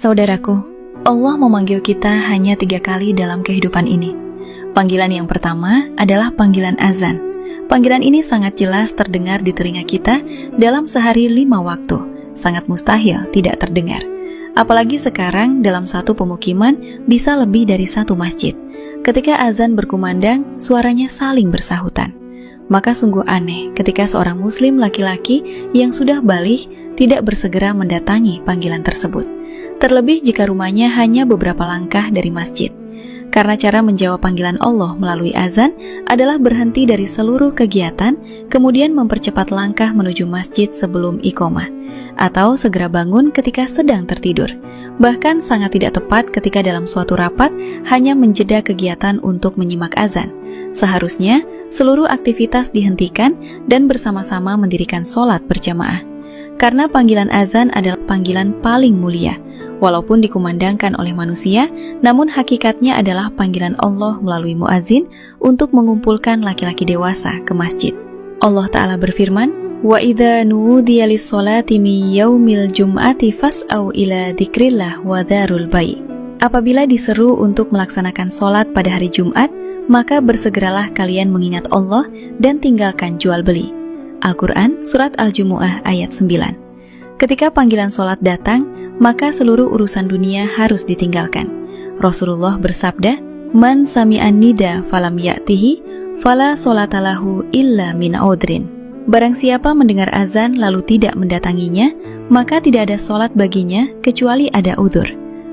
Saudaraku, Allah memanggil kita hanya 3 kali dalam kehidupan ini. Panggilan yang pertama adalah panggilan azan. Panggilan ini sangat jelas terdengar di telinga kita dalam sehari 5 waktu. Sangat mustahil tidak terdengar. Apalagi sekarang dalam satu pemukiman bisa lebih dari 1 masjid. Ketika azan berkumandang, suaranya saling bersahutan. Maka sungguh aneh ketika seorang muslim laki-laki yang sudah baligh tidak bersegera mendatangi panggilan tersebut. Terlebih jika rumahnya hanya beberapa langkah dari masjid. Karena cara menjawab panggilan Allah melalui azan adalah berhenti dari seluruh kegiatan, kemudian mempercepat langkah menuju masjid sebelum iqomah, atau segera bangun ketika sedang tertidur. Bahkan sangat tidak tepat ketika dalam suatu rapat hanya menjeda kegiatan untuk menyimak azan. Seharusnya seluruh aktivitas dihentikan dan bersama-sama mendirikan sholat berjamaah. Karena panggilan azan adalah panggilan paling mulia. Walaupun dikumandangkan oleh manusia, namun hakikatnya adalah panggilan Allah melalui muazin untuk mengumpulkan laki-laki dewasa ke masjid. Allah Ta'ala berfirman, "Wa idza nudiya lis-sholati min yaumil jum'ati fas'au ila dzikrillah wa dzarul bai'." Apabila diseru untuk melaksanakan sholat pada hari Jumat, maka bersegeralah kalian mengingat Allah dan tinggalkan jual beli. Al-Quran, Surat Al-Jumu'ah ayat 9. Ketika panggilan sholat datang, maka seluruh urusan dunia harus ditinggalkan. Rasulullah bersabda, "Man sami'an nida falam ya'tihi, fala sholatalahu illa min udrin." Barang siapa mendengar azan lalu tidak mendatanginya, maka tidak ada sholat baginya kecuali ada uzur.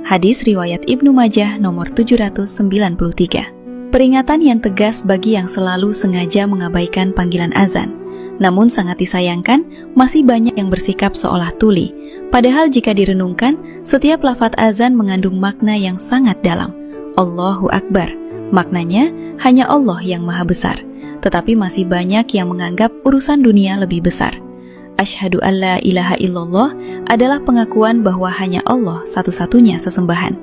Hadis riwayat Ibnu Majah nomor 793. Peringatan yang tegas bagi yang selalu sengaja mengabaikan panggilan azan. Namun sangat disayangkan, masih banyak yang bersikap seolah tuli. Padahal jika direnungkan, setiap lafaz azan mengandung makna yang sangat dalam. Allahu Akbar. Maknanya, hanya Allah yang maha besar. Tetapi masih banyak yang menganggap urusan dunia lebih besar. Asyhadu alla ilaha illallah adalah pengakuan bahwa hanya Allah satu-satunya sesembahan.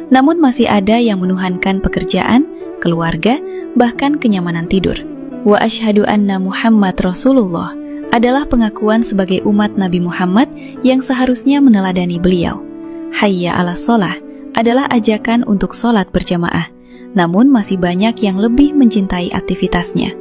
Namun masih ada yang menuhankan pekerjaan, keluarga, bahkan kenyamanan tidur. Wa asyhadu anna Muhammad Rasulullah adalah pengakuan sebagai umat Nabi Muhammad yang seharusnya meneladani beliau. Hayya 'alas sholah adalah ajakan untuk sholat berjamaah, namun masih banyak yang lebih mencintai aktivitasnya.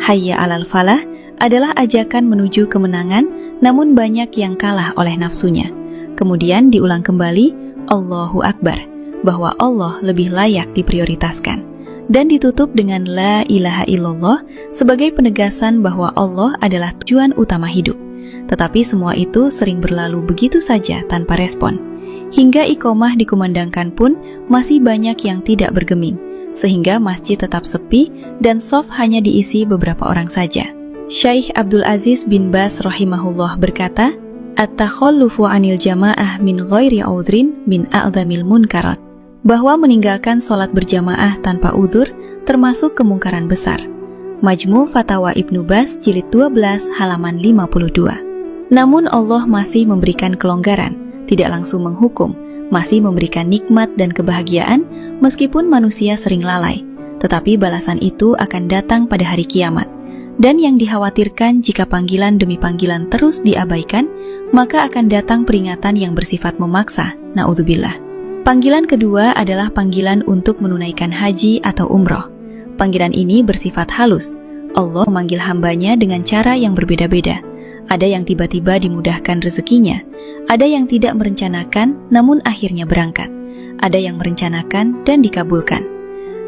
Hayya 'alal falah adalah ajakan menuju kemenangan, namun banyak yang kalah oleh nafsunya. Kemudian diulang kembali, Allahu Akbar, bahwa Allah lebih layak diprioritaskan. Dan ditutup dengan La ilaha illallah sebagai penegasan bahwa Allah adalah tujuan utama hidup. Tetapi semua itu sering berlalu begitu saja tanpa respon. Hingga iqomah dikumandangkan pun masih banyak yang tidak bergeming, sehingga masjid tetap sepi dan shaf hanya diisi beberapa orang saja. Syekh Abdul Aziz bin Baz rahimahullah berkata, "At-takhallufu 'anil jamaah min ghairi udhrin min a'dzamil munkarat." Bahwa meninggalkan sholat berjamaah tanpa uzur termasuk kemungkaran besar. Majmu' Fatawa Ibnu Baz jilid 12 halaman 52. Namun Allah masih memberikan kelonggaran, tidak langsung menghukum, masih memberikan nikmat dan kebahagiaan meskipun manusia sering lalai. Tetapi balasan itu akan datang pada hari kiamat. Dan yang dikhawatirkan jika panggilan demi panggilan terus diabaikan, maka akan datang peringatan yang bersifat memaksa, na'udzubillah. Panggilan kedua adalah panggilan untuk menunaikan haji atau umroh. Panggilan ini bersifat halus. Allah memanggil hambanya dengan cara yang berbeda-beda. Ada yang tiba-tiba dimudahkan rezekinya. Ada yang tidak merencanakan namun akhirnya berangkat. Ada yang merencanakan dan dikabulkan.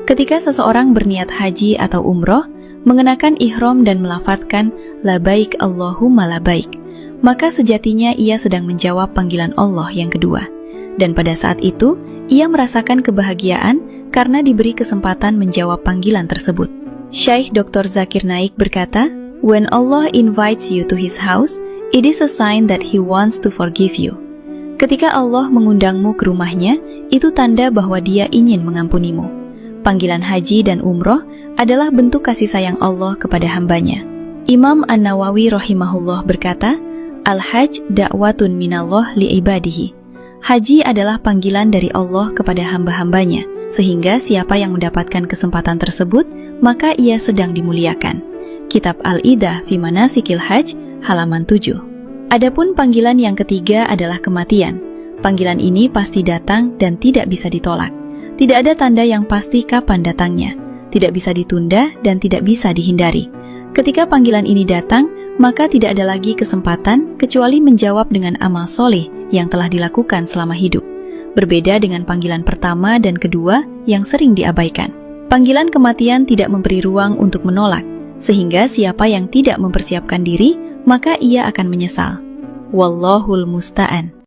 Ketika seseorang berniat haji atau umroh, mengenakan ihram dan melafadzkan Labaik Allahumma labaik, maka sejatinya ia sedang menjawab panggilan Allah yang kedua. Dan pada saat itu, ia merasakan kebahagiaan karena diberi kesempatan menjawab panggilan tersebut. Syekh Dr. Zakir Naik berkata, "When Allah invites you to His house, it is a sign that He wants to forgive you." Ketika Allah mengundangmu ke rumahnya, itu tanda bahwa Dia ingin mengampunimu. Panggilan haji dan umroh adalah bentuk kasih sayang Allah kepada hambanya. Imam An-Nawawi rahimahullah berkata, "Al-hajj da'watun minallah li'ibadihi." Haji adalah panggilan dari Allah kepada hamba-hambanya, sehingga siapa yang mendapatkan kesempatan tersebut, maka ia sedang dimuliakan. Kitab Al-Idah fi Manasikil Hajj, halaman 7. Adapun panggilan yang ketiga adalah kematian. Panggilan ini pasti datang dan tidak bisa ditolak. Tidak ada tanda yang pasti kapan datangnya, tidak bisa ditunda dan tidak bisa dihindari. Ketika panggilan ini datang, maka tidak ada lagi kesempatan kecuali menjawab dengan amal soleh yang telah dilakukan selama hidup. Berbeda dengan panggilan pertama dan kedua yang sering diabaikan. Panggilan kematian tidak memberi ruang untuk menolak, sehingga siapa yang tidak mempersiapkan diri, maka ia akan menyesal. Wallahul musta'an.